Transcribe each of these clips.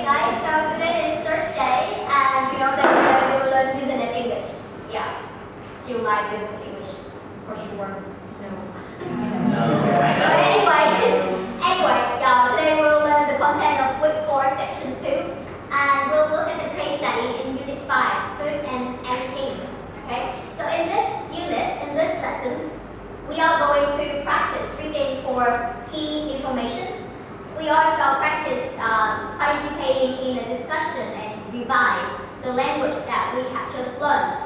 guys, so today is Thursday and you know that today we will learn business English. Yeah. Do you like business English? For sure. No. But anyway, yeah, today we will learn the content of week 4, section 2, and we'll look at the case study in unit 5, food and entertainment. Okay? So in this unit, in this lesson, we are going to practice reading for key information. We also practice participating in a discussion and revise the language that we have just learned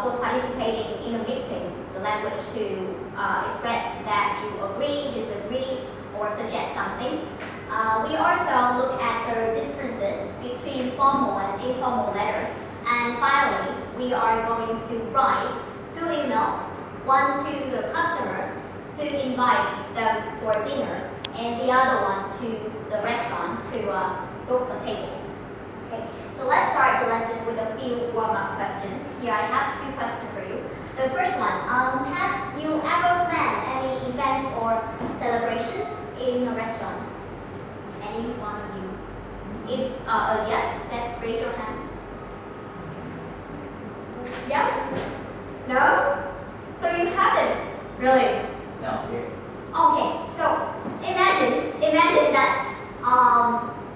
for participating in a meeting, the language to express that you agree, disagree, or suggest something. We also look at the differences between formal and informal letters. And finally, we are going to write 2 emails, one to the customers to invite them for dinner, and the other one to the restaurant to book a table. Okay, so let's start the lesson with a few warm-up questions. Here I have a few questions for you. The first one, have you ever planned any events or celebrations in a restaurant? Any one of you? If yes, let's raise your hands. Yes? No? So you haven't? Really? No. Okay, so imagine that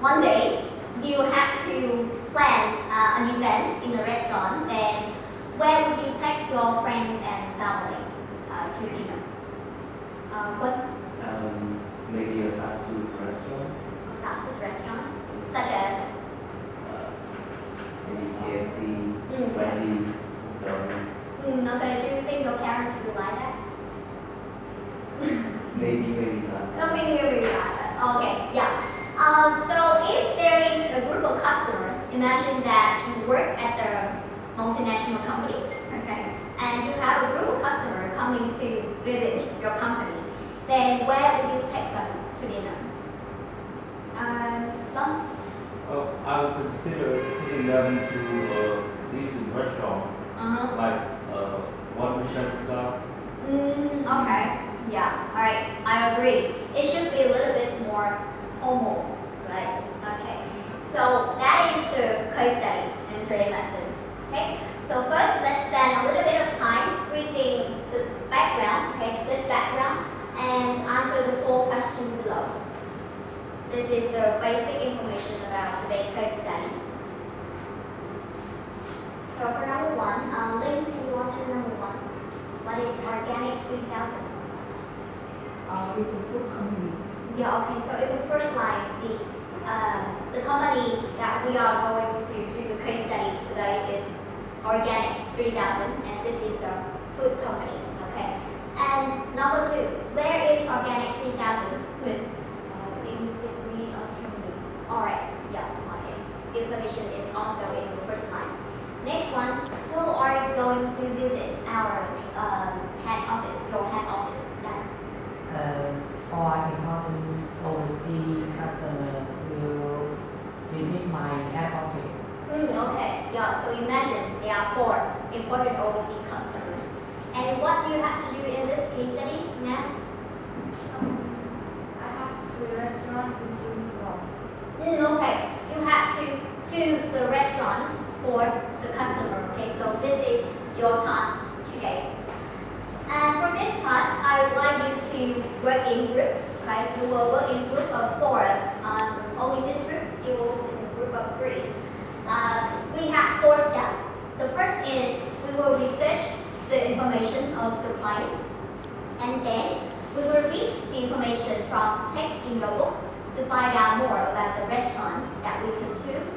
one day you have to plan an event in a restaurant, and where would you take your friends and family to dinner? What? Maybe a fast food restaurant. A fast food restaurant, such as? Maybe KFC, Wendy's, McDonald's. Okay, do you think your parents would like that? Maybe not. Maybe not. Okay, yeah. So if there is a group of customers, imagine that you work at a multinational company, okay, and you have a group of customers coming to visit your company, then where would you take them to dinner? Long? I would consider taking them to decent restaurants, like one Michelin star. Okay. Yeah. All right. I agree. It should be a little bit more formal, right? Okay. So that is the case study in today's lesson. Okay. So first, let's spend a little bit of time reading the background. Okay, this background, and answer the 4 questions below. This is the basic information about today's case study. So for number 1, Lynn, can you answer number 1? What is Organic 3000? It's a food company. Yeah, okay, so in the first line, see, the company that we are going to do the case study today is Organic 3000, and this is a food company, okay? And number 2, where is Organic 3000? In Sydney, Australia. Alright, yeah, okay. The information is also in the first line. Next one, who are going to visit our head office, your head office? For important overseas customer will visit my head office. Okay, yeah, so imagine there are 4 important overseas customers. And what do you have to do in this case study now? I have to the restaurant to choose one. Okay, you have to choose the restaurants for the customer. Okay, so this is your task today. And for this task, I would like you to work in group. Okay, you will work in group of 4. Only this group, you will work in a group of 3. We have 4 steps. The first is we will research the information of the client, and then we will read the information from text in your book to find out more about the restaurants that we can choose.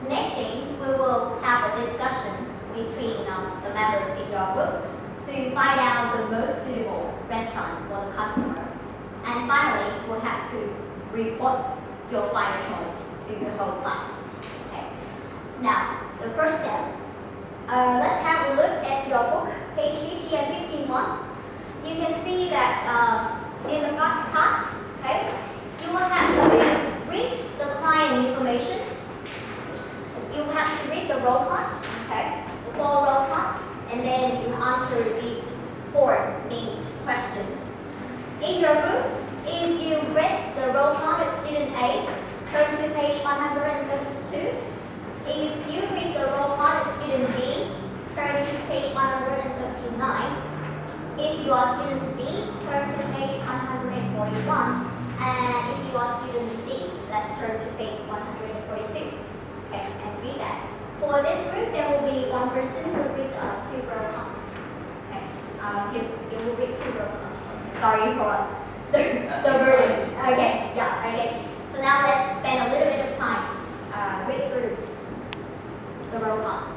Next thing, we will have a discussion between the members in your group to find out the most suitable restaurant for the customers. And finally, we'll have to report your final choice to the whole class. Okay. Now, the first step. Let's have a look at your book, page 50 and 51. You can see that in the task, okay, you will have to read the client information. You have to read the role plot, okay, the 4 role plots, and then you answer these 4 main questions. In your group, if you read the role plot of student A, turn to page 132. If you read the roll call of student B, turn to page 139. If you are student C, turn to page 141. And if you are student D, let's turn to page 142. Okay, and read that. For this group, there will be one person who will read two roll calls. Okay, you will read two roll calls. Sorry for the burden. Okay, yeah, okay. So now let's spend a little bit of time read through the roll calls.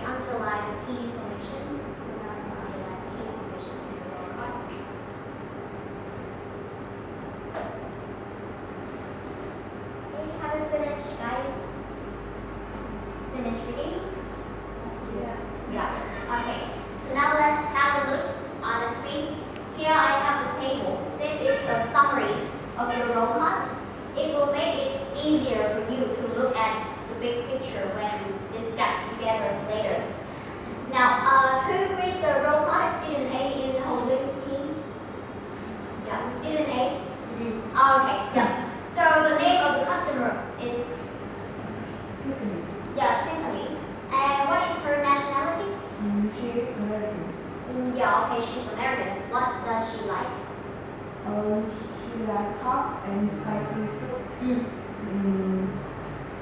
Underline the key information. Remember to underline the key information in the roll call. Okay, have you finished, guys? Finished reading? Yes. Yeah. Okay. So now let's have a look on the screen. Here I have a table. This is the summary of your roll call. It will make it easier for you to look at the big picture when we discuss together later. Now, who read the roll call? Student A in Holdings teams? Yeah, student A? Okay, yeah. So the name of the customer is? Tiffany. Yeah, Tiffany. And what is her nationality? She is American. Yeah, okay, she's American. What does she like? She likes hot and spicy food.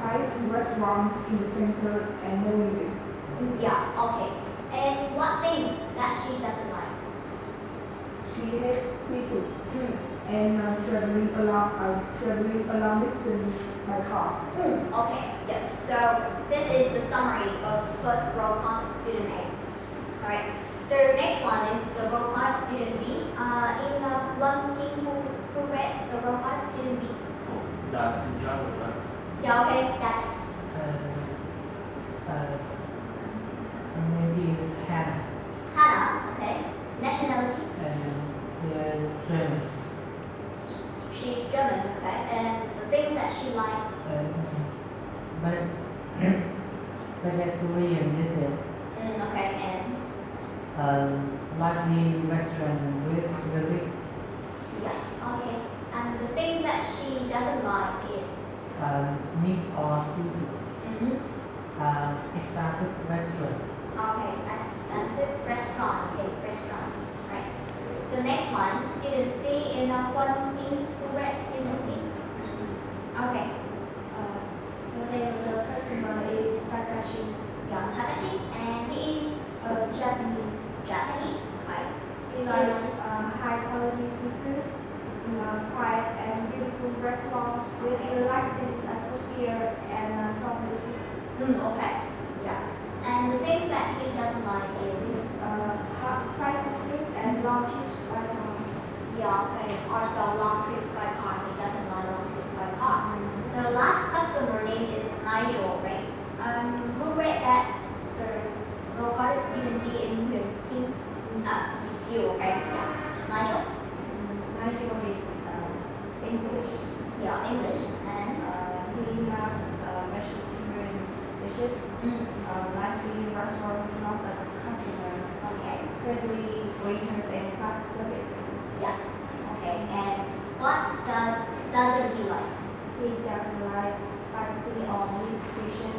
Five restaurants in the center and no music. Yeah, okay. And what things that she doesn't like? She hates seafood Mm. and traveling along distance by car. Okay, yes. So this is the summary of the first roll call of student A. Alright. The next one is the roll call of student B. In Lun's team, who read the roll call of student B? That's Jonathan, right? Yeah, okay, that. Her name is Hannah, Hannah, okay. Nationality? and she is German. She's German, okay. And the thing that she likes? But vegetarian dishes, Okay, and? lively restaurant with music, Yeah, okay. And the thing that she doesn't like is? meat or seafood, expensive restaurant. Okay, expensive restaurant. Okay, restaurant. Right. The next one, student C in one team. Who read student C? Okay. The name of the customer is Takashi. Yeah, Takashi, and he is Japanese. Japanese. Okay. He likes high quality seafood, quiet and beautiful restaurants with a relaxing atmosphere and some music. Okay. Yeah. And the thing that he doesn't like is? Hot spicy food and long trips by car. Yeah, okay. Also long trips by car. He doesn't like long trips by car. The last customer name is Nigel, right? Who read that? The roll call of student D in his team? It's you, okay? Yeah. Nigel? Nigel is English. Yeah, English. And? He loves vegetarian dishes, lively restaurant, lots of customers, Okay. friendly waiters and fast service. Yes. Okay. And what doesn't he like? He doesn't like spicy or meat dishes,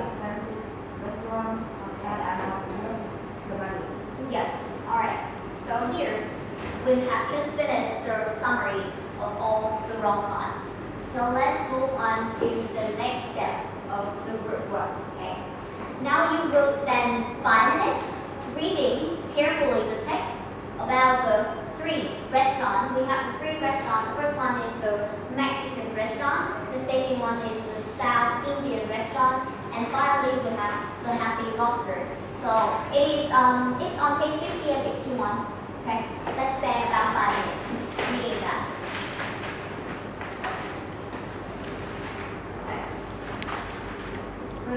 expensive restaurants, and not worth the money. Yes. All right. So here we have just finished the summary of all the roll calls. Now let's move on to the next step of the group work. Okay. Now you will spend 5 minutes reading carefully the text about the 3 restaurants. We have 3 restaurants. The first one is the Mexican restaurant. The second one is the South Indian restaurant. And finally, we have the Happy Lobster. So it's on page 50 and 51. Okay. Let's spend about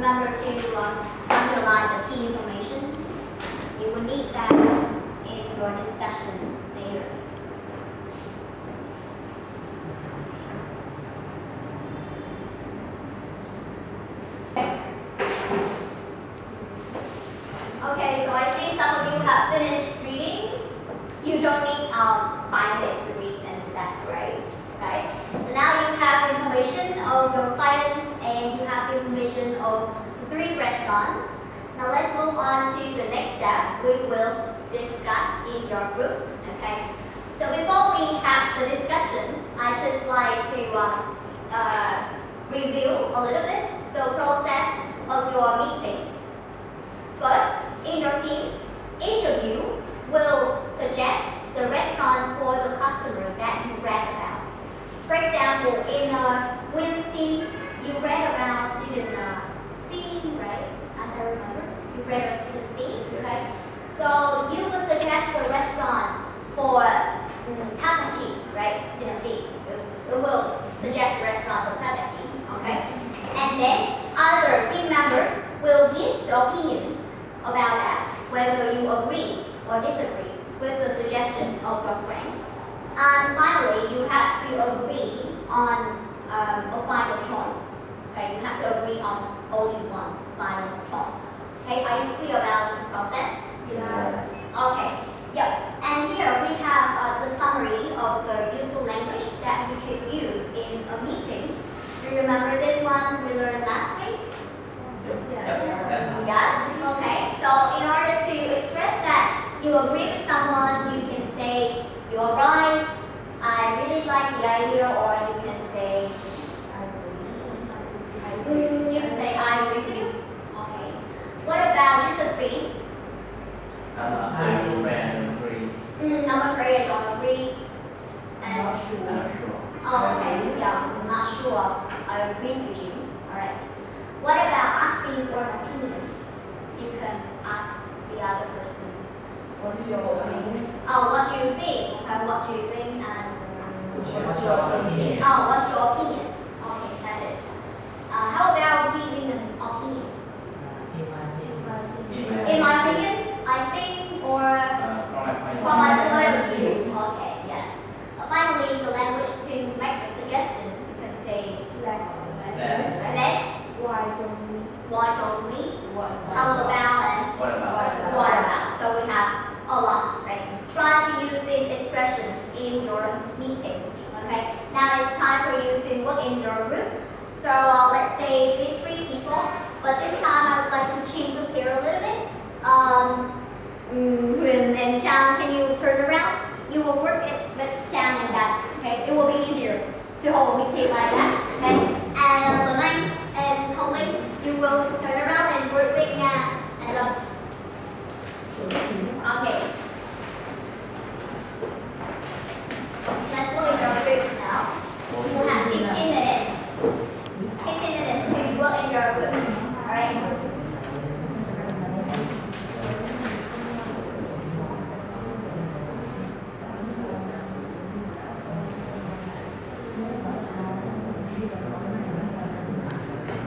remember to underline the key information. You will need that in your discussion later. Okay, so I see some of you have finished reading. You don't need 5 minutes to read, and that's great. Okay, so now you have information of your clients and you have information of 3 restaurants. Now let's move on to the next step. We will discuss in your group. Okay, so before we have the discussion, I just like to review a little bit the process of your meeting. First, in your team, each of you will suggest the restaurant for the customer that you read about. For example, in William's team, you read about student C, right? As I remember, you read about student C, okay? So you will suggest the restaurant for Takashi, right? Student C. You will suggest the restaurant for Takashi, okay? And then other team members will give the opinions about that, whether you agree or disagree with the suggestion of your friend. And finally, you have to agree on a final choice. Okay, you have to agree on only one final choice. Okay, are you clear about the process? Yes. Okay, yeah. And here we have the summary of the useful language that we could use in a meeting. Do you remember this one we learned last week? Yes, okay. So in order to express that you agree with someone, you can say, you're right, I really like the idea, or you can say, I agree with you. Okay. What about disagree? I agree. I'm afraid I don't agree. And I'm not sure. oh, okay, yeah, I'm not sure. I agree with you. Alright. What about asking for an opinion? You can ask the other person, what's your opinion? Oh, what do you think? Okay, what do you think? And What's your opinion? oh, what's your opinion? Okay, that's it. How about giving an opinion? In my opinion, I think, or from my point of view. Okay, yes. Finally, the language to make a suggestion, you can say Less. less. Why don't we? Why don't we? How about and What about? what about? So we have a lot, right? Try to use these expressions in your meeting. Okay. Now it's time for you to work in your group. So let's say these 3 people, but this time I would like to change the pair a little bit. Huyen and Chang, can you turn around? You will work it with Chang and that. Okay. It will be easier to hold a meeting like that. Okay. And the line and Hong you will turn around and work with Nga and Lâm. Okay. Let's go in your group now. You have 15 minutes. 15 minutes to work in your group. Alright?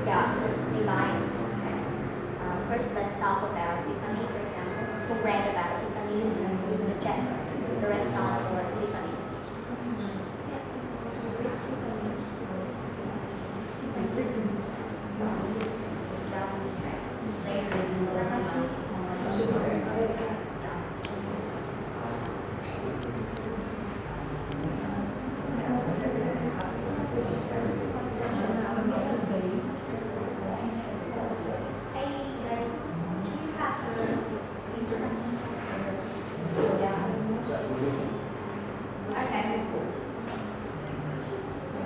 Yeah, let's divide. Okay. First, let's talk about Tiffany, for example. Who read about Tiffany and who suggests the restaurant for Tiffany?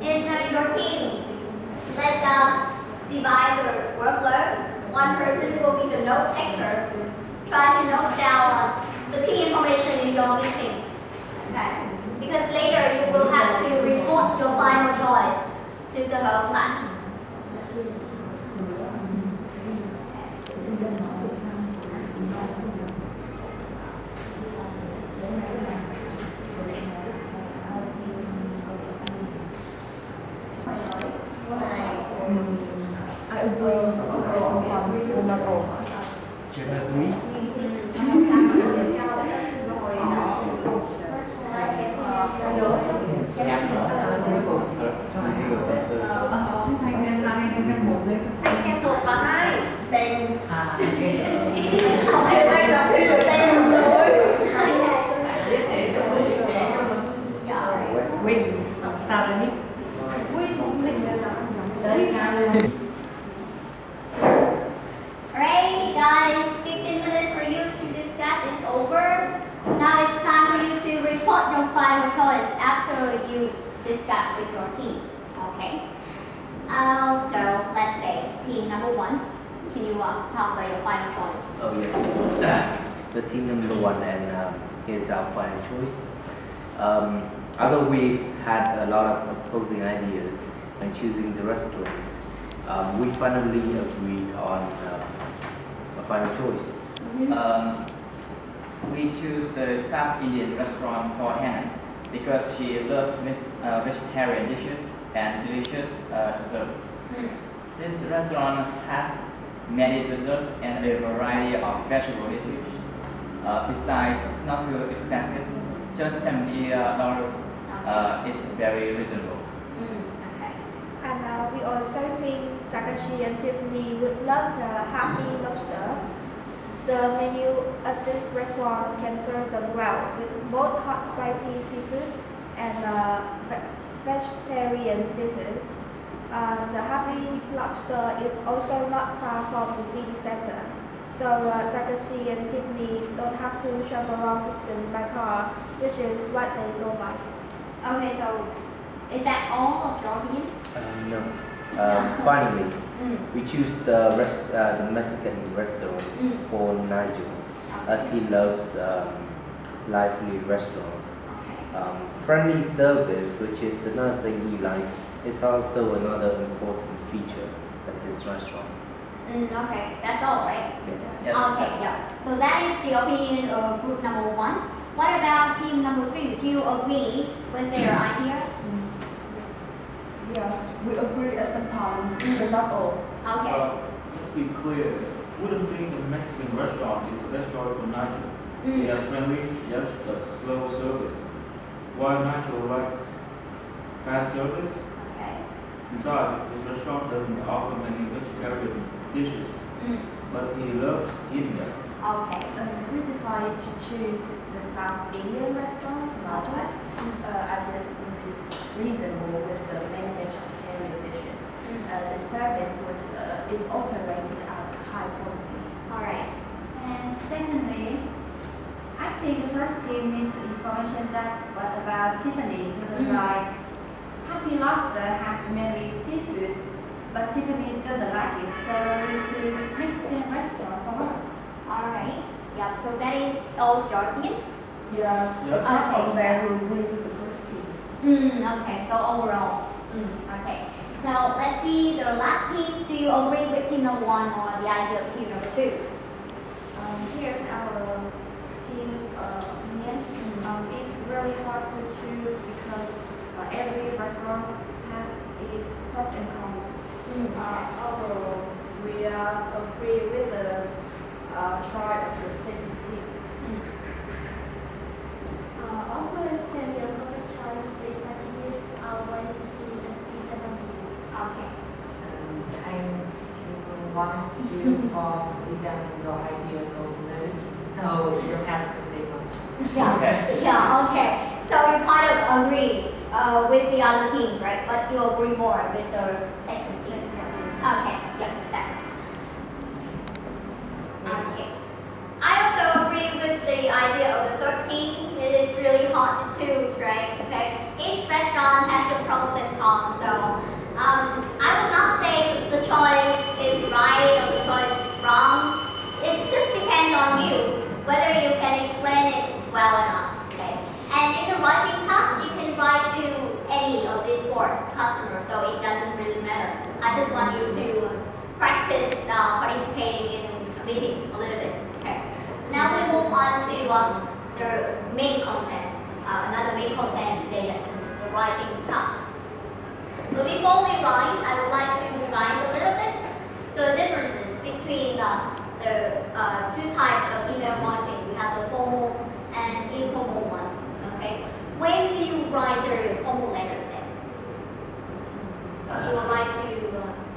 In your team, let's divide the workload. One person will be the note taker. Try to note down the key information in your meeting. Okay? Because later you will have to report your final choice to the whole class. I agree with the Anh kem bột và hai tên À, không ai tay đâu cái người tay không rồi Win, sao đấy nhỉ? Alright guys, 15 minutes for you to discuss is over. Now it's time for you to report your final choice after you discuss with your teams. Okay? So let's say team number 1. Can you talk about your final choice? Oh yeah. The team number 1 and here's our final choice. Although we had a lot of opposing ideas when choosing the restaurant, we finally agreed on a final choice. We choose the South Indian restaurant for Hannah because she loves vegetarian dishes and delicious desserts. This restaurant has many desserts and a variety of vegetable dishes. Besides, it's not too expensive, just $70. It's very reasonable. Okay. And we also think Takashi and Tiffany would love the Happy Lobster. The menu at this restaurant can serve them well with both hot spicy seafood and vegetarian dishes. The Happy Lobster is also not far from the city center, so Takashi and Tiffany don't have to travel long distance by car, which is what they don't like. Okay, so is that all of your opinion? No. Finally, we choose the Mexican restaurant for Nigel, as he loves lively restaurants. Okay. Friendly service, which is another thing he likes, is also another important feature at this restaurant. Okay, that's all, right? Yes. Yes. Okay, yeah. So that is the opinion of group number 1. What about team number 2? Do you agree with their idea? Yes, we agree at some times, but not all. Okay. Let's be clear. Wouldn't think the Mexican restaurant is the best choice for Nigel. They are friendly, yes, but slow service. While Nigel likes fast service, Okay. besides, this restaurant doesn't offer many vegetarian dishes, but he loves eating them. Okay. We decided to choose the South Indian restaurant, Nigel, as it is reasonable with the many vegetarian dishes. The service is also rated as high quality. Alright. And secondly, I think the first team missed the information that what about Tiffany doesn't like. Happy Lobster has mainly seafood, but Tiffany doesn't like it, so we choose Mexican restaurant for her. Alright. Yep, so that is all of your opinion? Yes, Yes. I think that we agree with the first team. Okay, so overall. Okay. So let's see the last team. Do you agree with team number 1 or the idea of team number 2? Here's our team's opinion. It's really hard to choose because every restaurant has its pros and cons. Overall, we agree with the choice of the second team. Also, it's can be a perfect choice if practices ways to disadvantages. Okay. I'm want to examine your ideas over so you don't have to say much. Yeah, okay. So you kind of agree with the other team, right? But you agree more with the second team. Okay, yeah, that's it. Okay. I also agree with the idea of the third team. It is really hard to choose, right? Okay. Each restaurant has the pros and cons, so I would not say the choice is right or the choice is wrong. It just depends on you, whether you can explain it well or not. Okay. And in the writing task, you can write to any of these 4 customers, so it doesn't really matter. I just want you to practice participating in a meeting a little bit. Okay. Now we move on to the main content. Another main content today lesson, the writing task. But before we write, I would like to revise a little bit the differences between between the two types of email marketing. We have the formal and informal one. Okay. When do you write the formal letter then? You will write to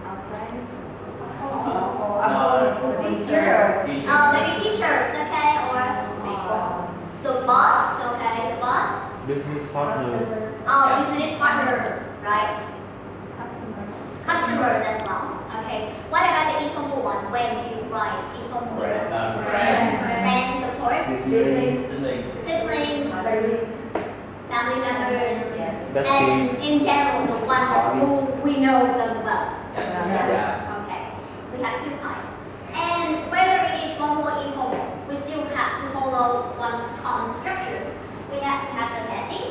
Our friends. Teacher. maybe teachers, okay, or the boss, okay, the boss. Business partners. Business partners, right? Customers as well. Okay. What about the informal one? When do you write informal email? Friends, of course. Siblings. Siblings, family members, Best and friends. in general, the one who we know them well. Yeah. Okay. We have two types. And whether it is formal or informal, we still have to follow one common structure. We have to have the heading,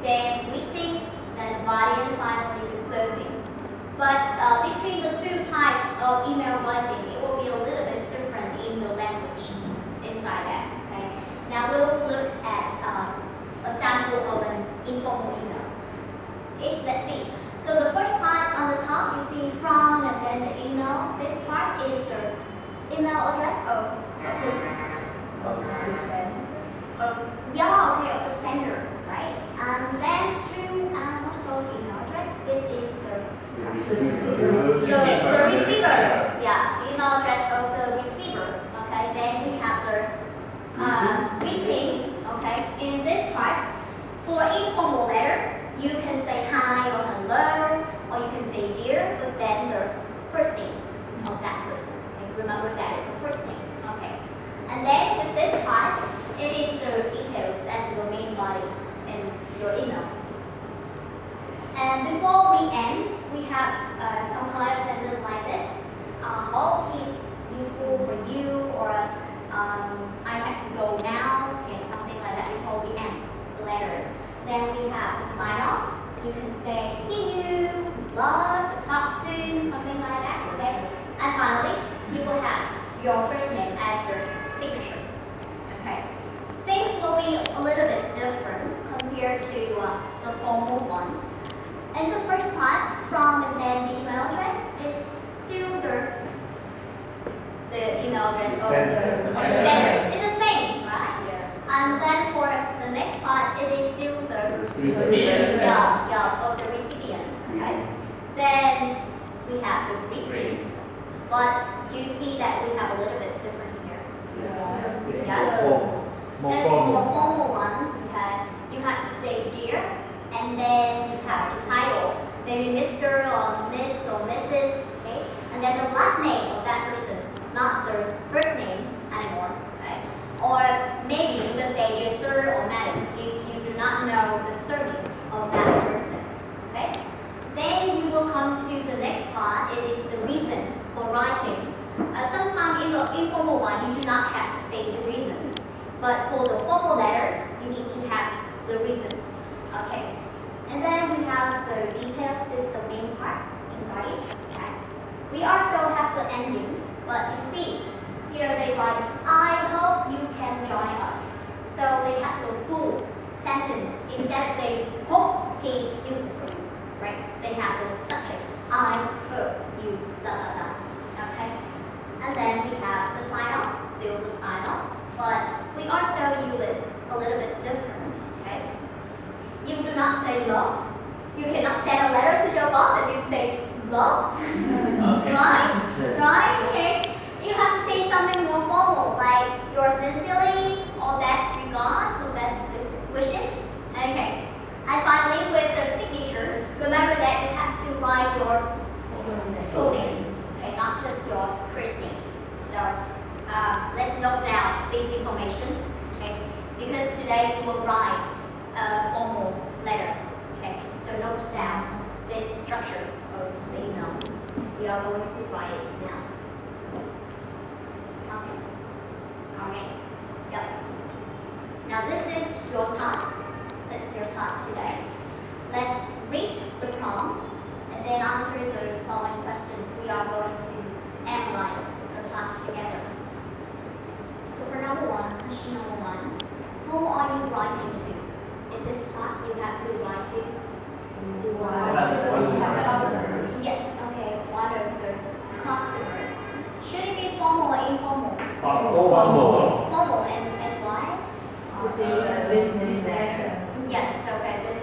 then greeting, then the body, and finally the closing. But between the two types of email writing, it will be a little bit different in the language inside that. Okay. Now we'll look at a sample of an informal email. Okay, so let's see. So the first part on the top, you see from and then the email. This part is the email address of of the sender, right? And then to and also the email address. This is the receiver. Yeah, the email address of the receiver. Okay, then we have the greeting. Okay, in this part, for informal letter, you can say hi or hello, or you can say dear, but then the first name of that person. Okay, remember that is the first name. Okay, and then with this part, it is the details and the main body in your email. And before we end, we have some kind of sentence like this. Hope is useful for you, or I have to go now, okay, something like that before we end the letter. Then we have the sign off. You can say see you, love, talk soon, something like that, okay? And finally, you will have your first name as your signature, okay? Things will be a little bit different compared to the formal one. And the first part, from and then the email address, is still the email address of the sender. It's the same, right? Yes. And then for the next part, it is still the Recipient. of the recipient. Okay. Then we have the greeting. But do you see that we have a little bit different here? Yes. More That's formal. more formal one. Okay. You have to say dear, and then you have the title, maybe Mr. or Miss or Mrs. Okay. And then the last name of that person, not the first name anymore. Okay. Or maybe you can say dear sir or madam if you do not know the surname of that person. Okay? Then you will come to the next part. It is the reason for writing. Sometimes in the informal one, you do not have to say the reasons. But for the formal letters, you need to have the reasons. Okay? And then we have the details. This is the main part in body. Okay? We also have the ending. But you see, here they write, I hope you can join us. So they have the full sentence. Instead of saying, hope he is useful for you, right? They have the subject, I hope you, okay? And then we have the sign off, still the sign off, but we also use it a little bit different, okay? You do not say love. You cannot send a letter to your boss and you say love. Okay. Right? Okay. You have to say something more formal, like your sincerely, or best regards, or best wishes. Okay. And finally, with the signature, remember that you have to write your full name, okay, not just your first name. So let's note down this information, okay? Because today you will write a formal letter, okay? So note down this structure of the email. We are going to write it now. Okay. All right. Yep. Now this is your task. This is your task today. Let's read the prompt and then answer the following questions. We are going to analyze the task together. So for number one, question number one, who are you writing to? In this task, you have to write to Customers. yes, okay, one of the customers. Should it be Formal. Formal and why? This is a business letter. Yes, okay, this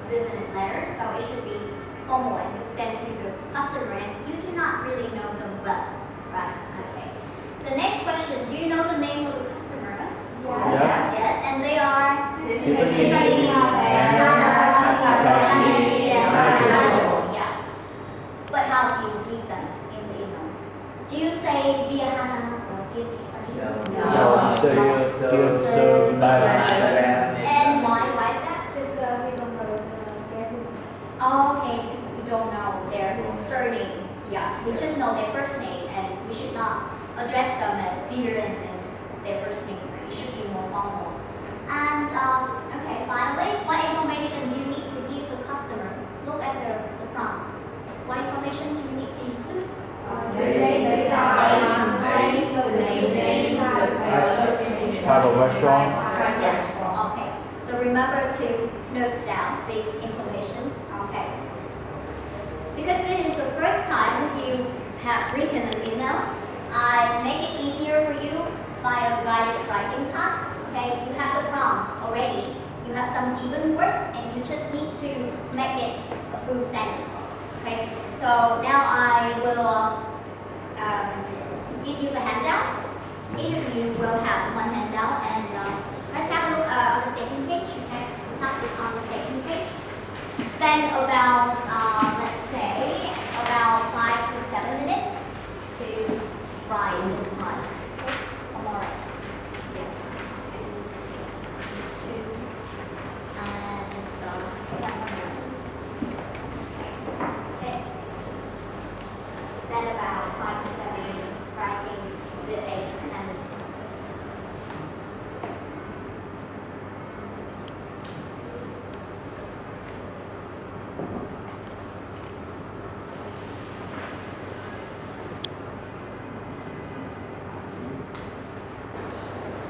business letter, so it should be formal and sent to the customer, and you do not really know them well, right? Okay. The next question, do you know the name of the customer? Yes. Yes, and they are Tiffany, Takashi, and Nigel. Yes. But how do you greet them in the email? Do you say dear Hannah or dear Tiffany? No, say dear sir, madam. And why is that? Because we don't know their Oh, okay, because we don't know their surname. Yeah, we just know their first name, and we should not address them as dear and their first name. It should be more formal. And okay, finally, what information do you need to give the customer? Look at the prompt. What information do you need to include? Type of restaurant. Yes. Okay. So remember to note down this information. Okay. Because this is the first time you have written an email, I make it easier for you by a guided writing task. Okay. You have the prompt already. You have some given words, and you just need to make it a full sentence. Okay. So now I will give you the handouts. Each of you will have one handout, and let's have a look on the second page. Okay, the task is on the second page. Spend about, let's say, about 5 to 7 minutes to write this task. Okay, alright. Yeah. These two, and that one. Okay. Spend about 5 to 7 minutes writing the 8 sentences.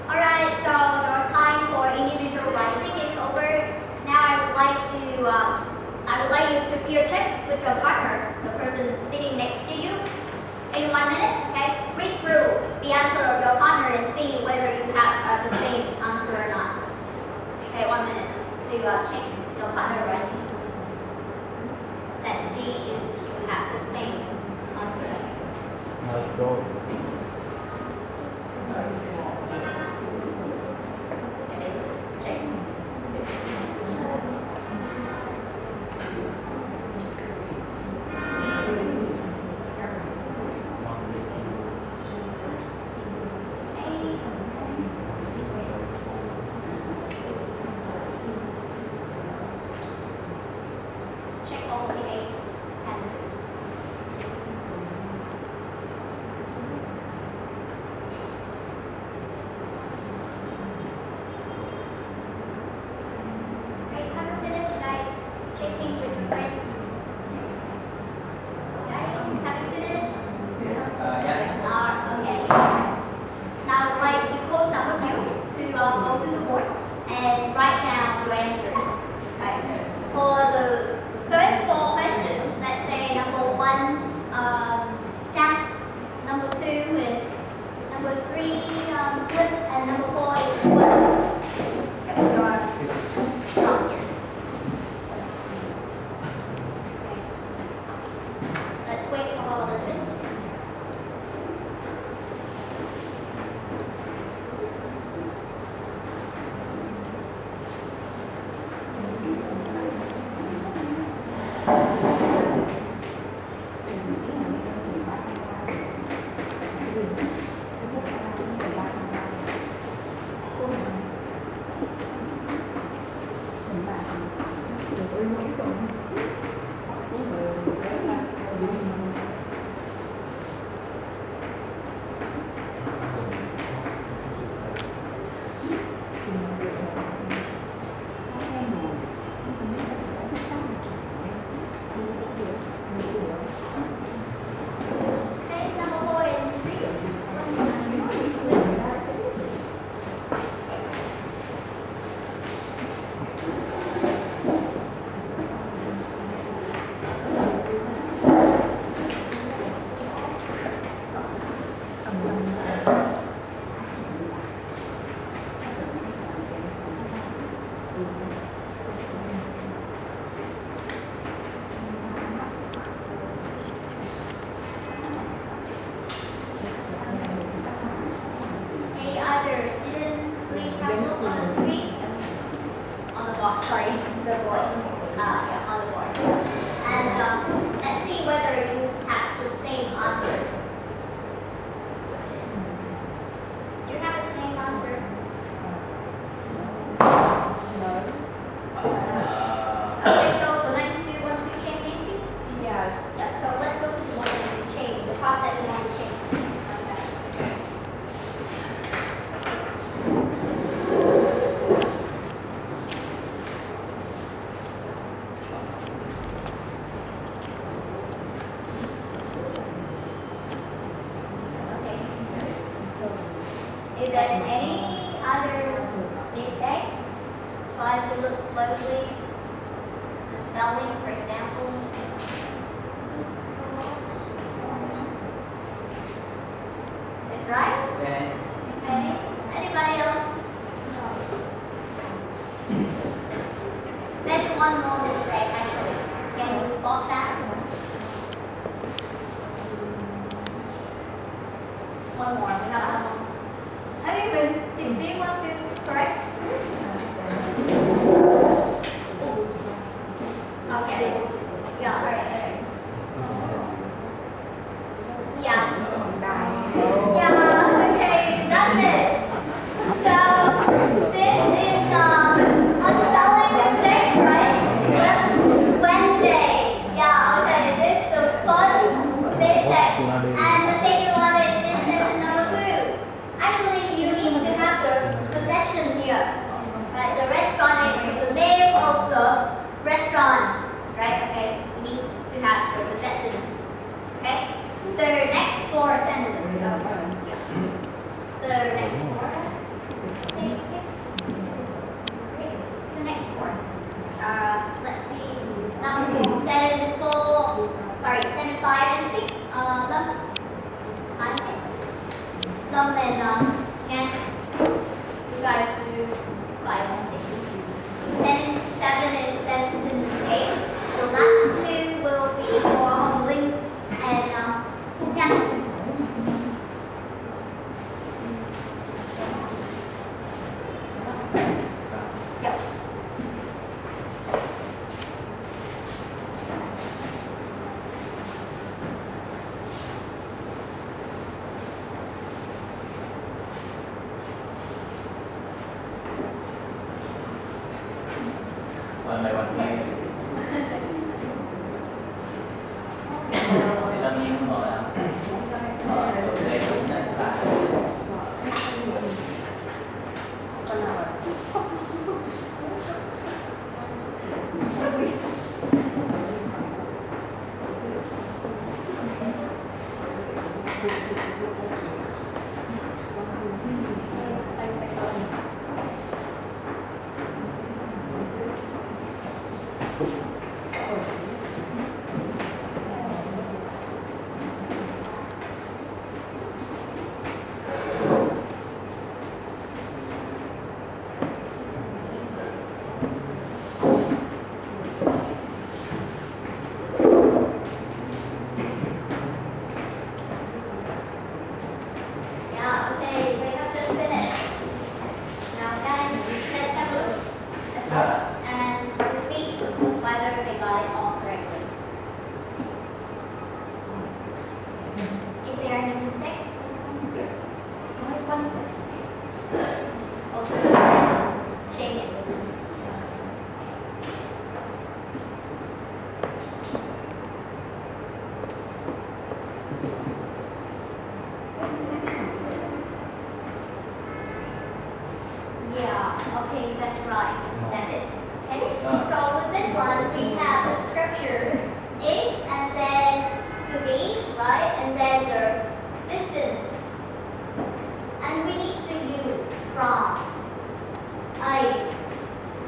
Alright, so our time for individual writing is over. Now I would like you to peer check with your partner, the person sitting next to you, in 1 minute. Okay, read through the answer of your partner and see whether you have the same answer or not. Okay, 1 minute to check your partner writing. Let's see if you have the same answers. Let's go. Okay, check. Check all the 8 sentences. Okay, have you finished, guys? Checking with your friends. Guys, have you finished? Okay. Now I'd like to call some of you to go to the board and write down your answers. Okay. For the first 4 questions, let's say number 1, Chan, number 2, number 3, Good, and number 4 is Good. Okay, you are strong here. Okay. Let's wait for a little bit. Okay, number 4 and 3. The board. Yeah, on the board. And let's see whether you have the same answers. Do you have the same answer? Okay, so the next, do you want to change anything? Yes. Yeah, so let's go to the one that you change, the part that you want to change. Okay. If there's any other mistakes, try to look closely. The spelling, for example. It's right? Okay. Okay. Anybody else? There's one more mistake actually. Can you spot that? One more. We have one more. Anyway, do you want to correct? Okay. Yeah, all right. Yes. Yeah, okay, that's it. So, this is a spelling mistake, right? Wednesday. Yeah, okay, this is the first mistake. And the second one is in sentence number 2. Actually, you need to have the possession here. Right, the restaurant is the name of the restaurant. Right, okay, we need to have the possession. Okay? The next 4 sentences. The next 4. Say it again. Great. The next 4. Let's see. Sentence 4. Sorry, sentence 5 and 6. Lâm. 5 and 6. Lâm and Nhan. You guys choose 5 and 6. Sentence 7 is sentence 8. The last 2 will be for Hồng Linh and Thu Trang. Yep. One by one, please. Thì Lâm Nhiên ngồi ạ. Từ đây cũng nhận là Yeah, okay, we have just finished. Now guys, let's have a look at that and to see whether they got it all correctly. Is there any mistakes? Yes. One. Also, change it. Yeah, okay, that's right. That's it. Okay? So with this one, we have the structure A and then to B, right? And then the distance. And we need to use from A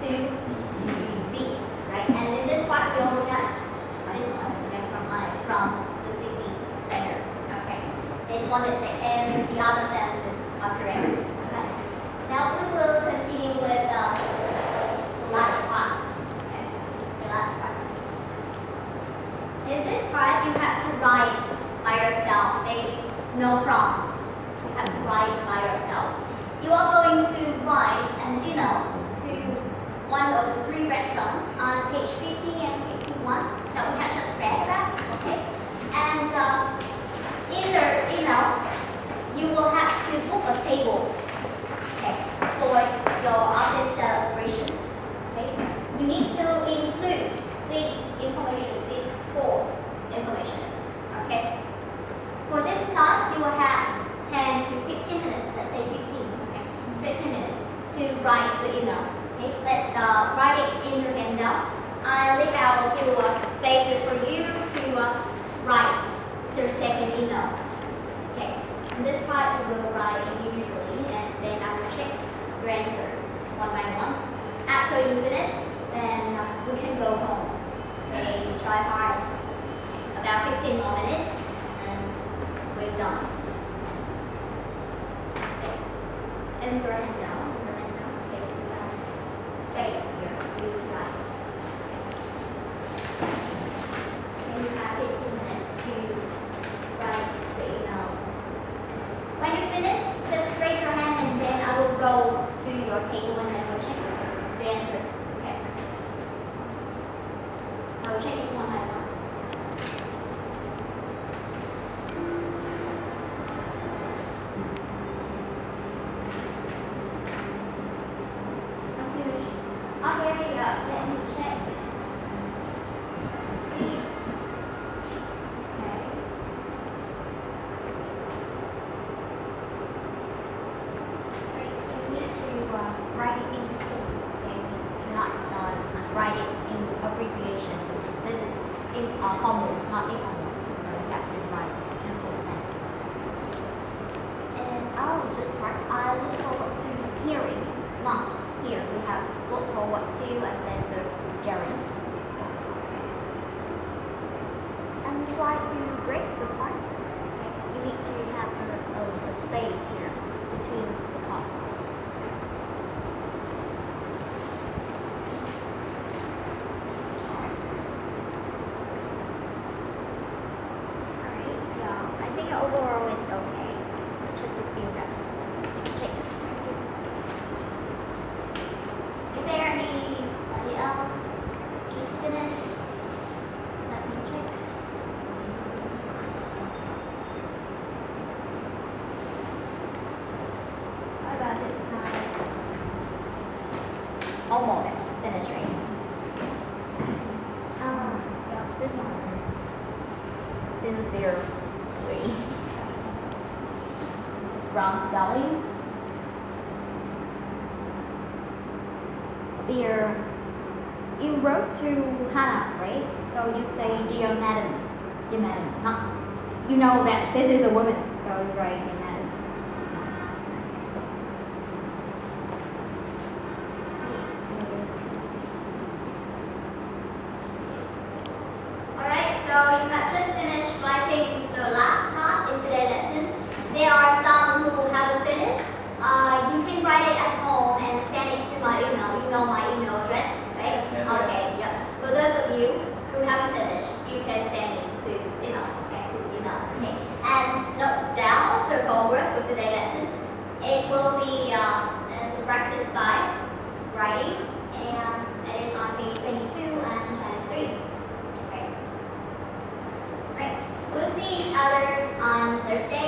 to B, right? And in this part, we only have this one, okay, from the CC center. Okay. There's one mistake, and the other sentences are correct. Okay. Now we will continue with the last part. Okay, the last part. In this part, you have to write by yourself. There is no prompt. You have to write by yourself. You are going to write and to one of the 3 restaurants on page 50 and 51 that we have just read about, okay? And in the email, you will have to book a table, okay, for your office celebration, okay? You need to include these four information, okay? For this task, you will have 10 to 15 minutes, let's say 15, okay? 15 minutes to write the email, okay? Let's write it in your handout. I leave out a few spaces for you to write your second email, okay? In this part, you will write individually, and then I will check your answer one by one. After you finish, then we can go home. Okay, try hard. About 15 more minutes, and we're done. Okay. And your hand down, okay, stay here, for you to write. Okay, you have 15 minutes to write the email. When you finish, just raise your hand, and then I will go to your table and then we'll check the answer. Okay. I will check it one by one. I'm finished. Okay, let me check. Let's see. Okay. Great. You need to write it in full, okay? Not write it in abbreviation. This is in formal, not informal. So you have to write in full sentences. And out of this part, I look forward to hearing, not here. We have look forward to and then the gerund. And try to break the part. Okay? You need to have a space here between the parts. Alright, yeah. I think overall it's okay. Just a few reps. Check. Is there anybody else just finished? Let me check. What about this side? Almost finished, right? Yeah, this one. Sincerely. Wrong spelling. You wrote to Hannah, right? So you say, dear madam, not, you know that this is a woman, so you write dear madam. Alright, so you have just finished writing the last task in today's lesson. There are some who haven't finished. You can write it at home and send it to my email. You know my email address, right? Yes. Okay, yeah. For those of you who haven't finished, you can send it to okay? And note down the homework for today's lesson. It will be practice by writing, and it is on page 22 and 23. Okay. Right. We'll see each other on Thursday.